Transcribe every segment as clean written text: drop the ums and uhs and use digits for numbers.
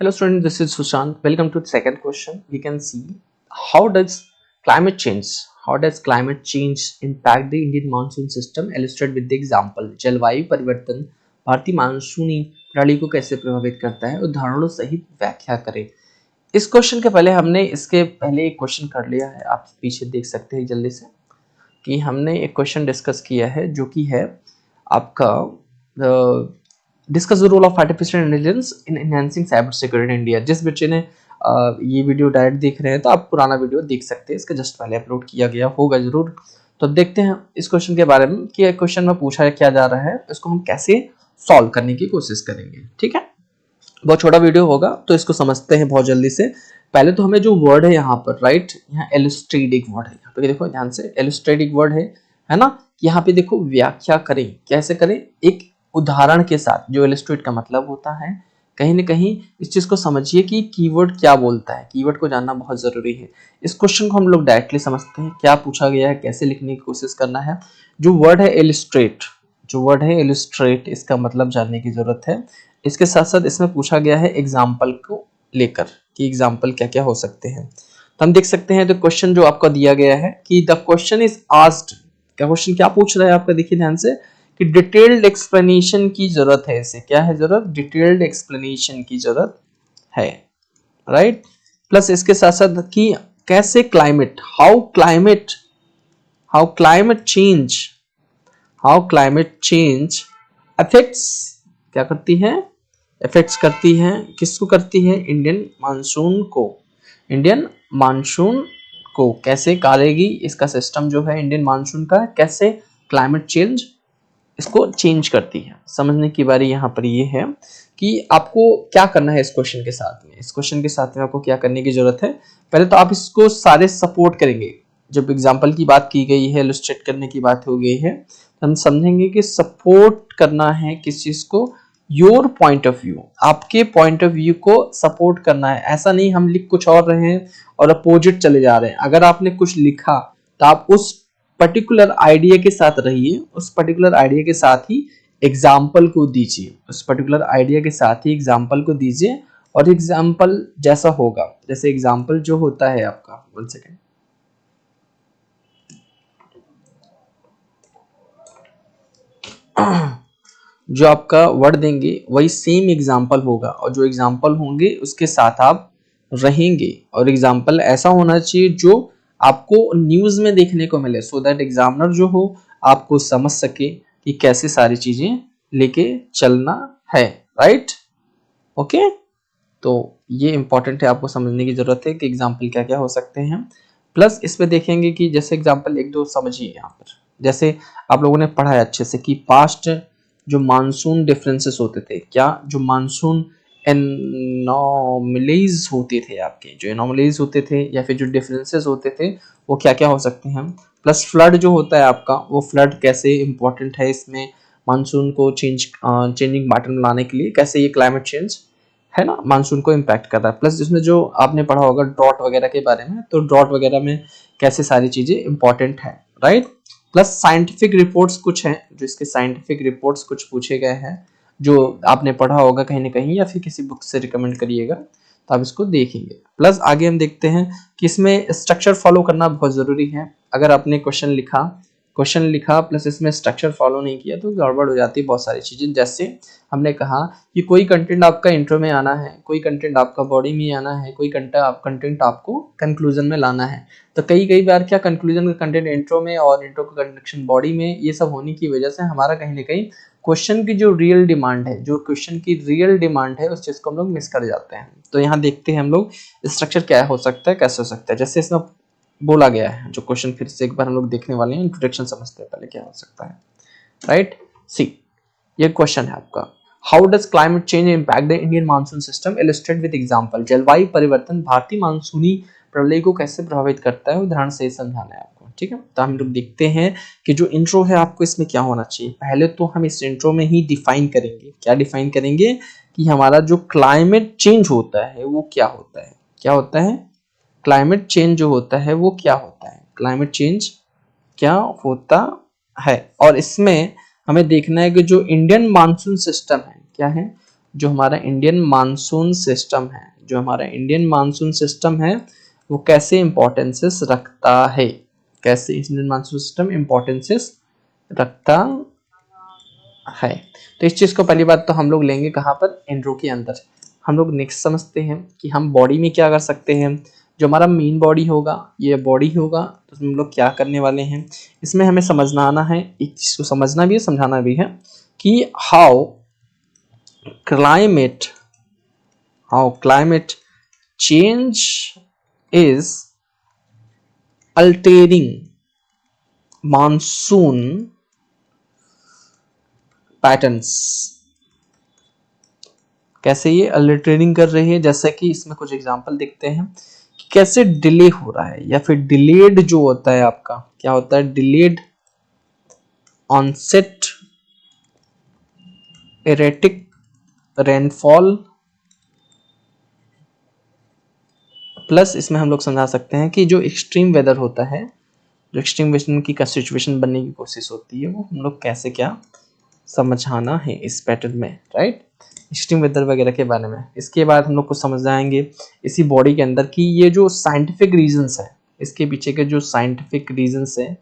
Hello student, this is Sushant. Welcome to the second question. We can see how does climate change, impact the Indian monsoon system? Illustrate with the example. जलवायु परिवर्तन भारतीय मानसूनी प्रणाली को कैसे प्रभावित करता है? उदाहरणों सहित व्याख्या करें. इस क्वेश्चन के पहले हमने इसके पहले एक क्वेश्चन कर लिया है. आप पीछे देख सकते हैं जल्दी से कि हमने एक क्वेश्चन डिस्कस किया है जो कि है आपका discuss the role of artificial intelligence in enhancing cyber security in India. जिस बच्चे ने ये वीडियो डायरेक्ट देख रहे हैं तो आप पुराना वीडियो देख सकते हैं, इसके जस्ट पहले अपलोड किया गया होगा जरूर. तो देखते हैं इस क्वेश्चन के बारे में कि क्वेश्चन में पूछा क्या जा रहा है, इसको हम कैसे सॉल्व करने की कोशिश करेंगे. ठीक है, बहुत छोटा वीडियो होगा तो इसको समझते हैं बहुत जल्दी से. पहले तो हमें जो वर्ड है यहाँ पर राइट, यहाँ एलिस्ट्रेटिक वर्ड है. यहाँ पे देखो ध्यान से, एलिस्ट्रेटिक वर्ड है ना. यहाँ पे देखो व्याख्या करें, कैसे करें, एक उदाहरण के साथ. जो इलिस्ट्रेट का मतलब होता है, कहीं ना कहीं इस चीज को समझिए कि कीवर्ड क्या बोलता है. कीवर्ड को जानना बहुत जरूरी है. इस क्वेश्चन को हम लोग डायरेक्टली समझते हैं क्या पूछा गया है, कैसे लिखने की कोशिश करना है. जो वर्ड है इलिस्ट्रेट, इसका मतलब जानने की जरूरत है. इसके साथ साथ इसमें पूछा गया है एग्जाम्पल को लेकर कि एग्जाम्पल क्या क्या हो सकते हैं. तो हम देख सकते हैं तो क्वेश्चन जो आपका दिया गया है कि the question is asked. Question क्या पूछ रहा है आपका, देखिए ध्यान से कि डिटेल्ड एक्सप्लेनेशन की जरूरत है. इसे क्या है जरूरत, डिटेल्ड एक्सप्लेनेशन की जरूरत है, राइट. प्लस इसके साथ साथ कि कैसे climate, how climate change affects, क्या करती है, इफेक्ट्स करती है. किसको करती है, इंडियन मानसून को कैसे करेगी. इसका सिस्टम जो है इंडियन मानसून का कैसे क्लाइमेट चेंज इसको चेंज करती है. समझने की बारी यहाँ पर ये है कि आपको क्या करना है इस क्वेश्चन के साथ में. आपको क्या करने की जरूरत है, पहले तो आप इसको सारे सपोर्ट करेंगे. जब एग्जाम्पल की बात की गई है, इलस्ट्रेट करने की बात हो गई है, तो हम समझेंगे कि सपोर्ट करना है किस चीज को, योर पॉइंट ऑफ व्यू, आपके पॉइंट ऑफ व्यू को सपोर्ट करना है. ऐसा नहीं हम लिख कुछ और रहे हैं और अपोजिट चले जा रहे हैं. अगर आपने कुछ लिखा तो आप उस पर्टिकुलर आइडिया के साथ रहिए, उस पर्टिकुलर आइडिया के साथ ही एग्जाम्पल को दीजिए, और एग्जाम्पल जैसा होगा, जैसे एग्जाम्पल जो होता है आपका, 1 सेकेंड, जो आपका वर्ड देंगे वही सेम एग्जाम्पल होगा, और जो एग्जाम्पल होंगे उसके साथ आप रहेंगे. और एग्जाम्पल ऐसा होना चाहिए जो आपको न्यूज में देखने को मिले, सो दैट एग्जामिनर जो हो आपको समझ सके कि कैसे सारी चीजें लेके चलना है, राइट. ओके, तो ये इंपॉर्टेंट है, आपको समझने की जरूरत है कि एग्जाम्पल क्या क्या हो सकते हैं. प्लस इसमें देखेंगे कि जैसे एग्जाम्पल एक दो समझिए यहाँ पर. जैसे आप लोगों ने पढ़ा है अच्छे से कि पास्ट जो मानसून डिफरेंसेस होते थे, क्या जो मानसून एनोमलीज होते थे, आपके जो एनोमलीज होते थे या फिर जो डिफरेंसेस होते थे वो क्या क्या हो सकते हैं. प्लस फ्लड जो होता है आपका, वो फ्लड कैसे इंपॉर्टेंट है इसमें मानसून को चेंजिंग पैटर्न में लाने के लिए, कैसे ये क्लाइमेट चेंज है ना मानसून को इम्पैक्ट कर रहा है. प्लस जिसमें जो आपने पढ़ा होगा ड्रॉट वगैरह के बारे में, तो ड्रॉट वगैरह में कैसे सारी चीजें इंपॉर्टेंट है, राइट. प्लस साइंटिफिक रिपोर्ट्स कुछ हैं, जो इसके साइंटिफिक रिपोर्ट्स कुछ पूछे गए हैं जो आपने पढ़ा होगा कहीं ना कहीं या फिर किसी बुक से रिकमेंड करिएगा तो आप इसको देखेंगे. प्लस आगे हम देखते हैं कि इसमें स्ट्रक्चर फॉलो करना बहुत जरूरी है. अगर आपने क्वेश्चन लिखा प्लस इसमें स्ट्रक्चर फॉलो नहीं किया तो गड़बड़ हो जाती है बहुत सारी चीजें. जैसे हमने कहा कि कोई कंटेंट आपका इंट्रो में आना है, कोई कंटेंट आपका बॉडी में आना है, कोई कंटेंट आपको कंक्लूजन में लाना है. तो कई बार क्या कंक्लूजन का कंटेंट इंट्रो में और इंट्रो का कंडक्शन बॉडी में, ये सब होने की वजह से हमारा कहीं ना कहीं क्वेश्चन की जो रियल डिमांड है उस चीज को हम लोग मिस कर जाते हैं. तो यहाँ देखते हैं हम लोग स्ट्रक्चर क्या हो सकता है, कैसे हो सकता है. जैसे इसमें बोला गया है जो क्वेश्चन, फिर से एक बार हम लोग देखने वाले हैं, इंट्रोडक्शन समझते हैं पहले क्या हो सकता है, राइट. सी, ये क्वेश्चन है आपका, how does climate change impact the Indian monsoon system, illustrate with example. जलवायु परिवर्तन भारतीय मानसूनी प्रणाली को कैसे प्रभावित करता है, उदाहरण से समझाना है आपको. ठीक है, तो हम लोग देखते हैं कि जो इंट्रो है आपको इसमें क्या होना चाहिए. पहले तो हम इस इंट्रो में ही डिफाइन करेंगे, क्या डिफाइन करेंगे कि हमारा जो क्लाइमेट चेंज होता है वो क्या होता है. क्लाइमेट चेंज जो होता है वो क्या होता है, क्लाइमेट चेंज क्या होता है. और इसमें हमें देखना है कि जो इंडियन मानसून सिस्टम है क्या है, जो हमारा इंडियन मानसून सिस्टम है, जो हमारा इंडियन मानसून सिस्टम है वो कैसे इंपॉर्टेंसेस रखता है, कैसे इंडियन मानसून सिस्टम इंपॉर्टेंसेस रखता है। तो इस चीज को पहली बात तो हम लोग लेंगे कहाँ पर, इंट्रो के अंदर। हम लोग नेक्स्ट समझते हैं कि हम बॉडी में क्या कर सकते हैं। जो हमारा मेन बॉडी होगा, ये बॉडी होगा, तो हम लोग क्या करने वाले हैं, इसमें हमें समझना आना है, एक चीज को समझना भी है समझाना भी है कि how climate climate change is altering monsoon patterns। कैसे ये अल्टरिंग कर रही है, जैसे कि इसमें कुछ एग्जांपल देखते हैं कि कैसे डिले हो रहा है, या फिर डिलेड जो होता है आपका, क्या होता है, delayed onset, erratic rainfall, plus इसमें हम लोग समझा सकते हैं कि जो एक्सट्रीम वेदर होता है, जो एक्सट्रीम वेदर की सिचुएशन बनने की कोशिश होती है, वो हम लोग कैसे क्या समझाना है इस पैटर्न में, राइट, एक्सट्रीम वेदर वगैरह के बारे में। इसके बाद हम लोग कुछ समझ जाएंगे इसी बॉडी के अंदर कि ये जो साइंटिफिक रीजंस है, इसके पीछे के जो साइंटिफिक रीजंस है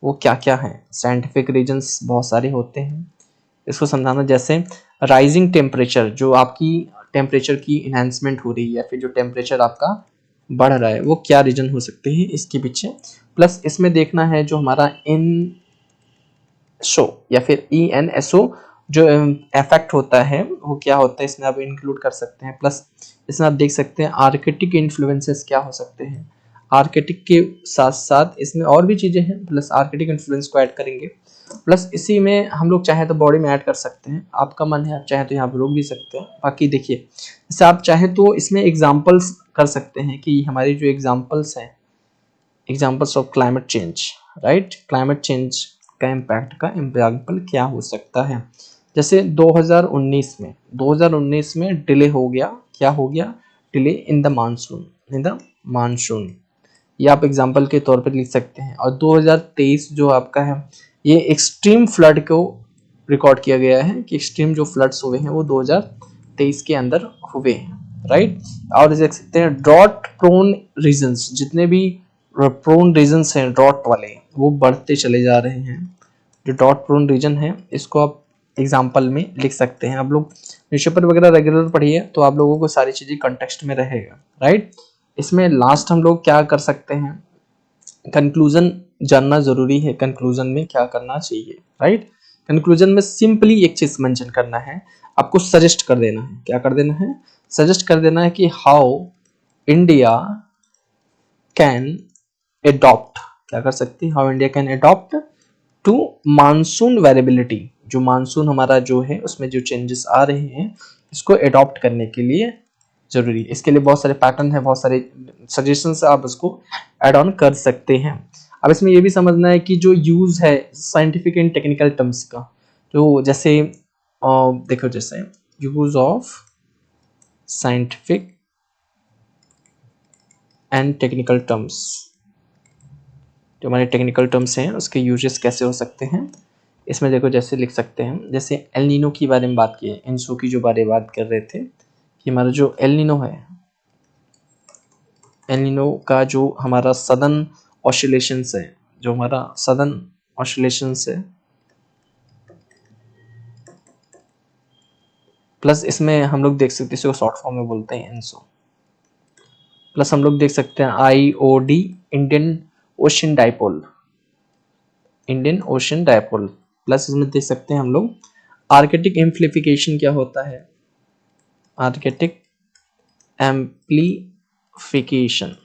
वो क्या क्या है। साइंटिफिक रीजंस बहुत सारे होते हैं, इसको समझाना, जैसे राइजिंग टेम्परेचर, जो आपकी टेम्परेचर की इन्हांसमेंट हो रही है, फिर जो टेम्परेचर आपका बढ़ रहा है, वो क्या रीजन हो सकते हैं इसके पीछे। प्लस इसमें देखना है जो हमारा शो या फिर ENSO जो इफेक्ट होता है वो क्या होता है, इसमें आप इंक्लूड कर सकते हैं। प्लस इसमें आप देख सकते हैं आर्कटिक इन्फ्लुएंसेस क्या हो सकते हैं, आर्कटिक के साथ साथ इसमें और भी चीजें हैं, प्लस आर्कटिक इन्फ्लुएंस को ऐड करेंगे। प्लस इसी में हम लोग चाहे तो बॉडी में ऐड कर सकते हैं, आपका मन है, आप चाहे तो यहाँ पर रोक भी सकते हैं। बाकी देखिए, जैसे आप चाहे तो इसमें एग्जाम्पल्स कर सकते हैं कि हमारी जो एग्जाम्पल्स हैं, examples of climate change, right, climate change का इम्पैक्ट का एग्जाम्पल क्या हो सकता है। जैसे 2019 में डिले हो गया, क्या हो गया, delay in the monsoon, in the monsoon, ये आप एग्जाम्पल के तौर पर लिख सकते हैं। और 2023 जो आपका है, ये एक्सट्रीम फ्लड को रिकॉर्ड किया गया है कि एक्सट्रीम जो फ्लड्स हुए हैं वो 2023 के अंदर हुए हैं, राइट। और देख सकते हैं ड्रॉट प्रोन रीजन्स, जितने भी प्रोन रीजन्स हैं ड्रॉट वाले, वो बढ़ते चले जा रहे हैं। जो ड्रॉट प्रोन रीजन है, इसको आप एग्जाम्पल में लिख सकते हैं। आप लोग न्यूज़पेपर वगैरह रेगुलर पढ़िए तो आप लोगों को सारी चीजें कंटेक्स्ट में रहेगा, राइट। इसमें लास्ट हम लोग क्या कर सकते हैं, कंक्लूजन जानना जरूरी है, कंक्लूजन में क्या करना चाहिए, राइट। कंक्लूजन में सिंपली एक चीज मेंशन करना है, आपको सजेस्ट कर देना है, क्या कर देना है, सजेस्ट कर देना है कि हाउ इंडिया कैन अडॉप्ट, क्या कर सकती है, how India can adapt to monsoon variability, जो मानसून हमारा जो है उसमें जो चेंजेस आ रहे हैं, इसको अडॉप्ट करने के लिए जरूरी है। इसके लिए बहुत सारे पैटर्न है, बहुत सारे सजेशंस आप उसको ऐड ऑन कर सकते हैं। अब इसमें ये भी समझना है कि जो यूज है साइंटिफिक एंड टेक्निकल टर्म्स का, जो जैसे देखो, जैसे use of scientific and technical terms, जो हमारे टेक्निकल टर्म्स हैं उसके यूजेस कैसे हो सकते हैं। इसमें देखो, जैसे लिख सकते हैं, जैसे एल नीनो की बारे में बात की है, इंसो की जो बारे में बात कर रहे थे कि हमारा जो एल नीनो है, एल नीनो का जो हमारा सदर्न ऑसिलेशंस है, जो हमारा सदर्न ऑसिलेशंस है, प्लस इसमें हम लोग देख सकते हैं, इसको शॉर्ट फॉर्म में बोलते हैं इंसो। प्लस हम लोग देख सकते हैं IOD, Indian ocean dipole, Indian ocean dipole. Plus इसमें देख सकते हैं हम लोग आर्कटिक एम्प्लीफिकेशन क्या होता है, आर्कटिक एम्प्लीफिकेशन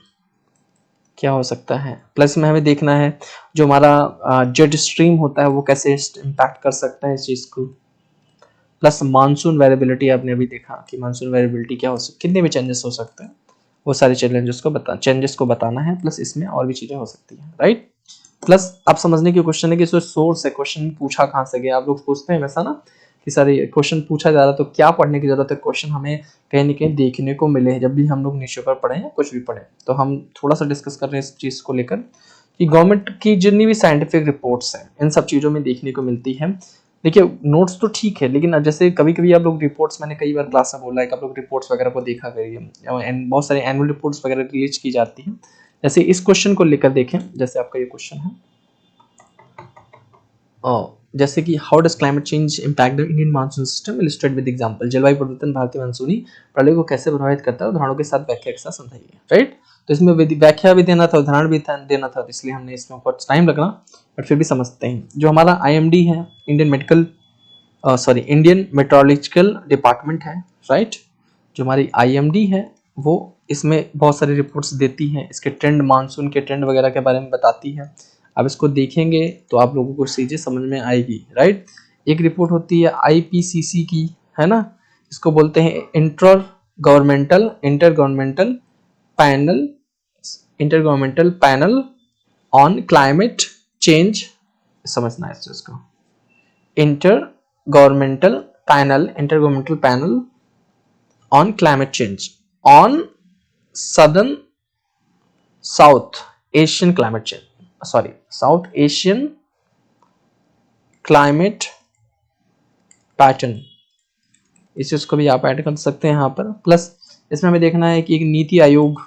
क्या हो सकता है। प्लस में हमें देखना है जो हमारा जेट स्ट्रीम होता है वो कैसे इम्पैक्ट कर सकता है इस चीज को। प्लस मानसून वेरिएबिलिटी, आपने अभी देखा कि मानसून वेरिएबिलिटी क्या हो सकती है, कितने भी चेंजेस हो सकते हैं, वो सारे चेंजेस को बताना है। प्लस इसमें और भी चीजें हो सकती हैं, राइट। प्लस आप समझने की क्वेश्चन है कि सोर्स है, क्वेश्चन पूछा कहाँ से गया, आप लोग पूछते हैं वैसा ना कि सर ये क्वेश्चन पूछा जा रहा तो क्या पढ़ने की जरूरत है, क्वेश्चन हमें कहीं ना कहीं देखने को मिले। जब भी हम लोग न्यूज़पेपर पढ़े या कुछ भी पढ़े तो हम थोड़ा सा डिस्कस कर रहे हैं इस चीज को लेकर कि गवर्नमेंट की जितनी भी साइंटिफिक रिपोर्ट्स हैं इन सब चीजों में देखने को मिलती है देखिए नोट्स तो ठीक है, लेकिन अब जैसे कभी कभी आप लोग रिपोर्ट्स, मैंने कई बार क्लास में बोला है कि आप लोग रिपोर्ट्स वगैरह को देखा करिए, बहुत सारे एनुअल रिपोर्ट्स वगैरह रिलीज की जाती हैं। जैसे इस क्वेश्चन को लेकर देखें, जैसे आपका ये क्वेश्चन है, जैसे कि how does climate change impact the Indian monsoon system, illustrate with example. जलवायु परिवर्तन भारतीय मानसूनी प्रणाली को कैसे प्रभावित करता है, उदाहरणों के साथ व्याख्या के साथ समझाइए। राइट, तो इसमें व्याख्या भी देना था, उदाहरण भी देना था, तो इसलिए हमने इसमें बहुत टाइम लगना, बट फिर भी समझते हैं। जो हमारा IMD है, इंडियन मेट्रोलॉजिकल डिपार्टमेंट है, राइट। जो हमारी IMD है वो इसमें बहुत सारी रिपोर्ट्स देती हैं, इसके ट्रेंड, मानसून के ट्रेंड वगैरह के बारे में बताती है। अब इसको देखेंगे तो आप लोगों को चीजें समझ में आएगी, राइट। एक रिपोर्ट होती है IPCC की, है ना, इसको बोलते हैं inter governmental on climate change. समझना है इस चीज को, inter governmental panel on climate change on southern south Asian climate change, south Asian climate pattern. इस चीज को भी आप ऐड कर सकते हैं यहाँ पर। प्लस इसमें हमें देखना है कि एक नीति आयोग,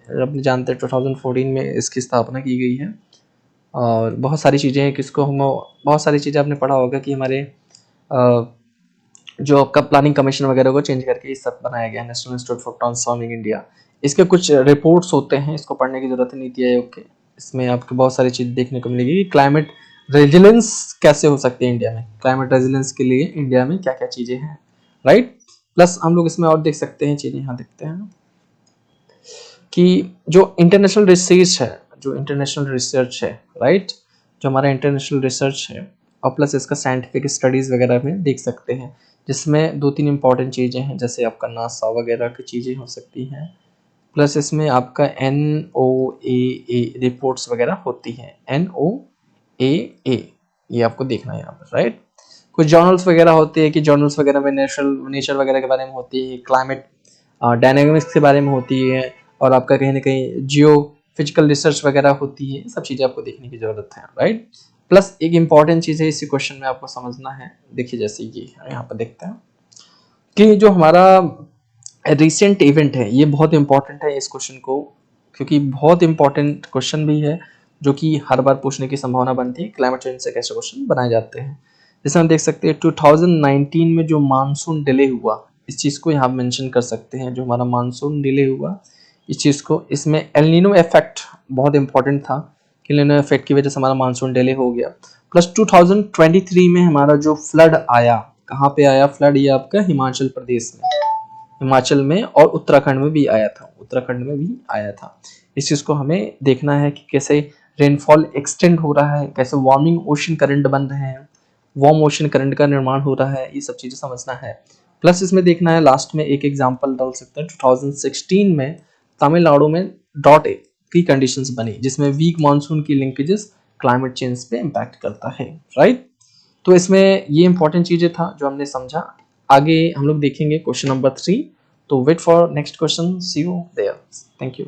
अपने जानते हैं 2014 में इसकी स्थापना की गई है, और बहुत सारी चीजें हैं, किसको हम बहुत सारी चीजें आपने पढ़ा होगा कि हमारे जो आपका प्लानिंग कमीशन वगैरह को चेंज करके इस सब बनाया गया, national institute for transforming India. इसके कुछ रिपोर्ट्स होते हैं, इसको पढ़ने की जरूरत है, नीति आयोग के। इसमें आपको बहुत सारी चीज देखने को मिलेगी, क्लाइमेट रेजिलेंस कैसे हो सकती है इंडिया में, क्लाइमेट रेजिलेंस के लिए इंडिया में क्या क्या चीजें हैं, राइट। प्लस हम लोग इसमें और देख सकते हैं चीजें, यहाँ देखते हैं कि जो इंटरनेशनल रिसर्च है, राइट, जो हमारा इंटरनेशनल रिसर्च है, और प्लस इसका साइंटिफिक स्टडीज वगैरह में देख सकते हैं, जिसमें 2-3 इंपॉर्टेंट चीजें हैं, जैसे आपका नासा वगैरह की चीजें हो सकती हैं। प्लस इसमें आपका NOAA रिपोर्ट्स वगैरह होती हैं, NOAA, ये आपको देखना है यहाँ पर, राइट। कुछ जर्नल्स वगैरह होते हैं कि जर्नल्स वगैरह में नेचर वगैरह के बारे में होती है, क्लाइमेट डायनामिक्स के बारे में होती है, और आपका कहीं ना कहीं जियो फिजिकल रिसर्च वगैरह होती है। सब चीजें आपको देखने की जरूरत है, राइट। प्लस एक इंपॉर्टेंट चीज है इसी क्वेश्चन में आपको समझना है, देखिए जैसे ये यहाँ पर देखते हैं कि जो हमारा रिसेंट इवेंट है, ये बहुत इंपॉर्टेंट है इस क्वेश्चन को, क्योंकि बहुत इंपॉर्टेंट क्वेश्चन भी है, जो कि हर बार पूछने की संभावना बनती है, क्लाइमेट चेंज से कैसे क्वेश्चन बनाए जाते हैं। जैसे हम देख सकते हैं 2019 में जो मानसून डिले हुआ, इस चीज को यहाँ मेंशन कर सकते हैं, जो हमारा मानसून डिले हुआ इस चीज को, इसमें एल नीनो इफेक्ट बहुत इंपॉर्टेंट था, कि एल नीनो इफेक्ट की वजह से हमारा मानसून डिले हो गया। प्लस 2023 में हमारा जो फ्लड आया, कहाँ पे आया फ्लड, ये आपका हिमाचल प्रदेश में, हिमाचल में, और उत्तराखंड में भी आया था। इस चीज को हमें देखना है कि कैसे रेनफॉल एक्सटेंड हो रहा है, कैसे वार्मिंग ओशन करंट बन रहे हैं, वार्म ओशन करंट का निर्माण हो रहा है, ये सब चीजें समझना है। प्लस इसमें देखना है, लास्ट में एक एग्जांपल डाल सकते हैं, 2016 में तमिलनाडु में डॉट की कंडीशंस बनी, जिसमें वीक मानसून की लिंकेजेस क्लाइमेट चेंज पे इम्पैक्ट करता है, राइट। तो इसमें ये इंपॉर्टेंट चीजें था जो हमने समझा। आगे हम लोग देखेंगे क्वेश्चन नंबर 3, तो wait for next question, see you there, thank you.